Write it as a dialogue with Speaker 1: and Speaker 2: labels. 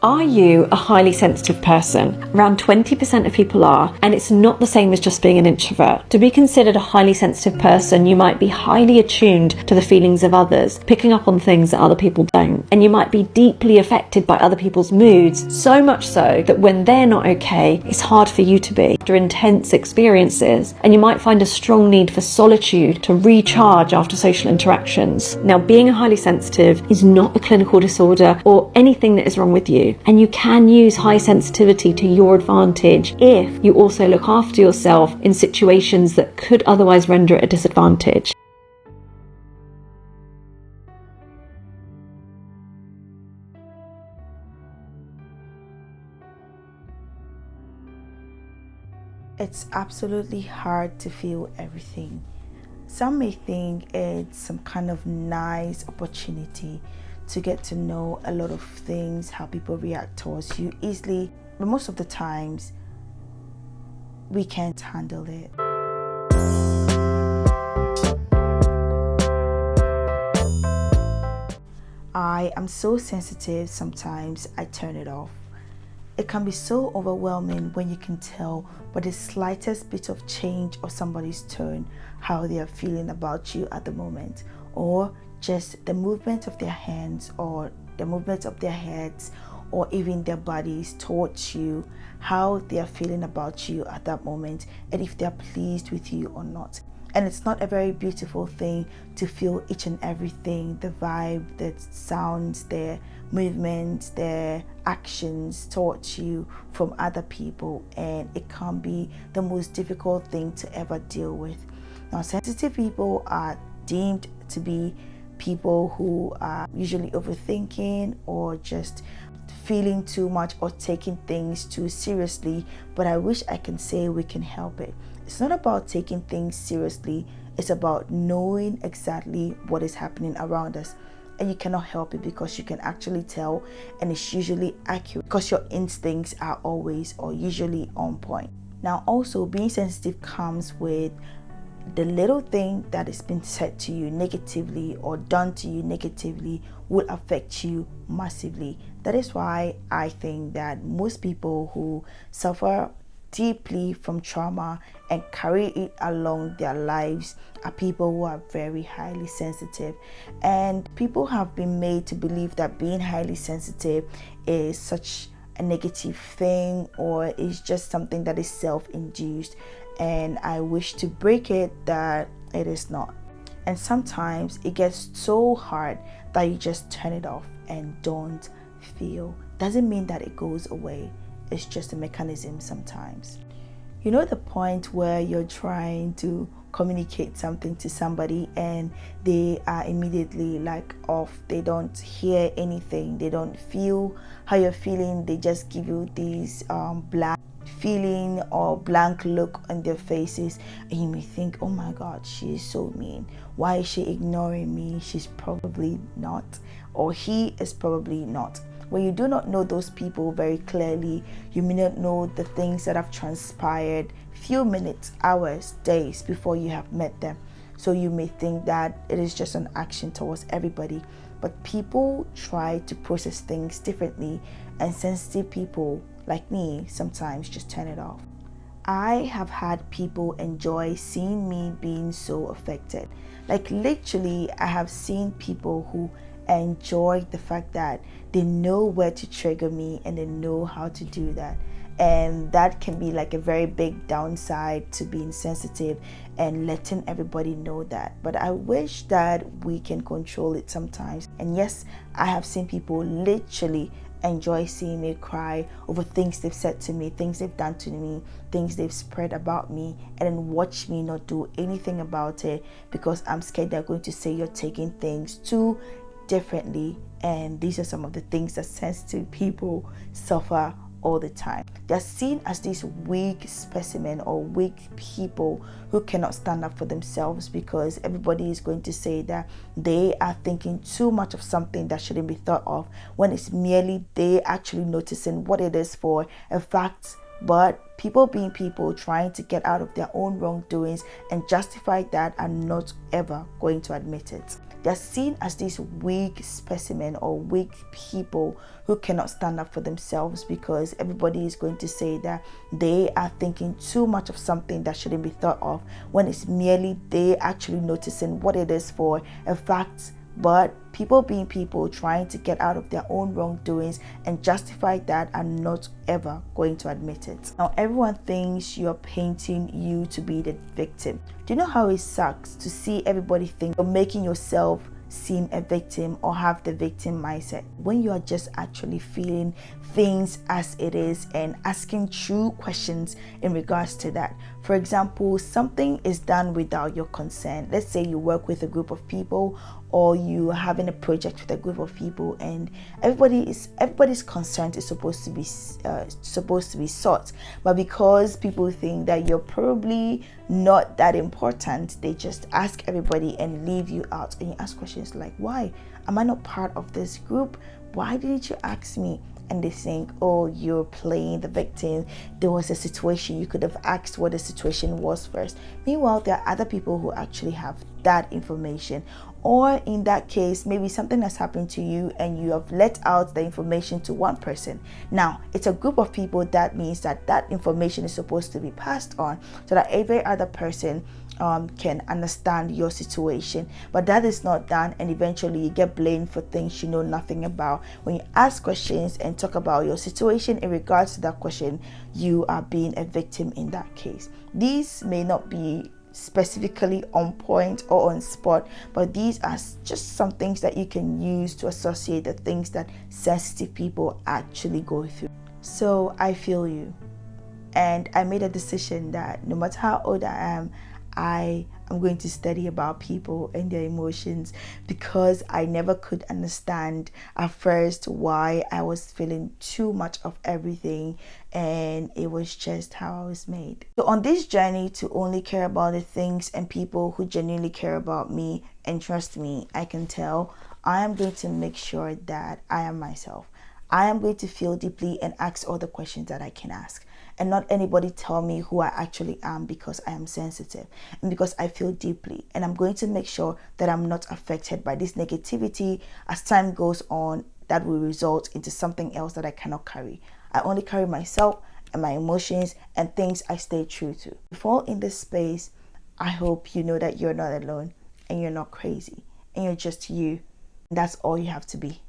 Speaker 1: Are you a highly sensitive person? Around 20% of people are, and it's not the same as just being an introvert. To be considered a highly sensitive person, you might be highly attuned to the feelings of others, picking up on things that other people don't. And you might be deeply affected by other people's moods, so much so that when they're not okay, it's hard for you to be. After intense experiences, and you might find a strong need for solitude to recharge after social interactions. Now, being a highly sensitive is not a clinical disorder or anything that is wrong with you. And you can use high sensitivity to your advantage if you also look after yourself in situations that could otherwise render it a disadvantage.
Speaker 2: It's absolutely hard to feel everything. Some may think it's some kind of nice opportunity to get to know a lot of things, how people react towards you easily, but most of the times we can't handle it. I am so sensitive, sometimes I turn it off. It can be so overwhelming when you can tell by the slightest bit of change of somebody's tone how they are feeling about you at the moment, or just the movement of their hands or the movement of their heads or even their bodies towards you, how they are feeling about you at that moment, and if they are pleased with you or not. And it's not a very beautiful thing to feel each and everything, the vibe, the sounds, their movements, their actions towards you from other people, and it can be the most difficult thing to ever deal with. Now, sensitive people are deemed to be people who are usually overthinking or just feeling too much or taking things too seriously, but I wish I can say we can help it. It's not about taking things seriously, it's about knowing exactly what is happening around us. And you cannot help it because you can actually tell, and it's usually accurate because your instincts are always or usually on point. Now, also being sensitive comes with the little thing that has been said to you negatively or done to you negatively will affect you massively. That is why I think that most people who suffer deeply from trauma and carry it along their lives are people who are very highly sensitive. And people have been made to believe that being highly sensitive is such a negative thing or is just something that is self-induced, and I wish to break it that it is not. And sometimes it gets so hard that you just turn it off and don't feel. Doesn't mean that it goes away, it's just a mechanism sometimes. You know the point where you're trying to communicate something to somebody and they are immediately like off, they don't hear anything, they don't feel how you're feeling, they just give you these blank feeling or blank look on their faces, and you may think, oh my god, she is so mean, why is she ignoring me? She's probably not, or he is probably not. When you do not know those people very clearly, you may not know the things that have transpired few minutes, hours, days before you have met them. So you may think that it is just an action towards everybody, but people try to process things differently, and sensitive people like me sometimes just turn it off. I have had people enjoy seeing me being so affected. Like literally, I have seen people who enjoy the fact that they know where to trigger me and they know how to do that. And that can be like a very big downside to being sensitive and letting everybody know that. But I wish that we can control it sometimes. And yes, I have seen people literally enjoy seeing me cry over things they've said to me, things they've done to me, things they've spread about me, and then watch me not do anything about it because I'm scared they're going to say you're taking things too differently. And these are some of the things that sensitive people suffer all the time. They're seen as these weak specimen or weak people who cannot stand up for themselves because everybody is going to say that they are thinking too much of something that shouldn't be thought of, when it's merely they actually noticing what it is for a fact. But people being people, trying to get out of their own wrongdoings and justify that, are not ever going to admit it. They're seen as these weak specimen or weak people who cannot stand up for themselves, because everybody is going to say that they are thinking too much of something that shouldn't be thought of, when it's merely they actually noticing what it is for a fact. But people being people, trying to get out of their own wrongdoings and justify that, are not ever going to admit it. Now, everyone thinks you're painting you to be the victim. Do you know how it sucks to see everybody think you're making yourself seem a victim or have the victim mindset, when you are just actually feeling things as it is and asking true questions in regards to that? For example, something is done without your consent. Let's say you work with a group of people, or you are having a project with a group of people, and everybody's consent is supposed to be sought, but because people think that you're probably not that important, they just ask everybody and leave you out. And you ask questions like, why am I not part of this group? Why didn't you ask me? And they think, oh, you're playing the victim. There was a situation, you could have asked what the situation was first. Meanwhile, there are other people who actually have that information. Or in that case, maybe something has happened to you and you have let out the information to one person. Now, it's a group of people. That means that that information is supposed to be passed on so that every other person can understand your situation. But that is not done, and eventually you get blamed for things you know nothing about. When you ask questions and talk about your situation in regards to that question, you are being a victim in that case. These may not be specifically on point or on spot, but these are just some things that you can use to associate the things that sensitive people actually go through. So I feel you, and I made a decision that no matter how old I am going to study about people and their emotions, because I never could understand at first why I was feeling too much of everything, and it was just how I was made. So on this journey to only care about the things and people who genuinely care about me and trust me, I can tell I am going to make sure that I am myself. I am going to feel deeply and ask all the questions that I can ask, and not anybody tell me who I actually am, because I am sensitive and because I feel deeply. And I'm going to make sure that I'm not affected by this negativity as time goes on that will result into something else that I cannot carry. I only carry myself and my emotions and things I stay true to. Before in this space, I hope you know that you're not alone and you're not crazy and you're just you. That's all you have to be.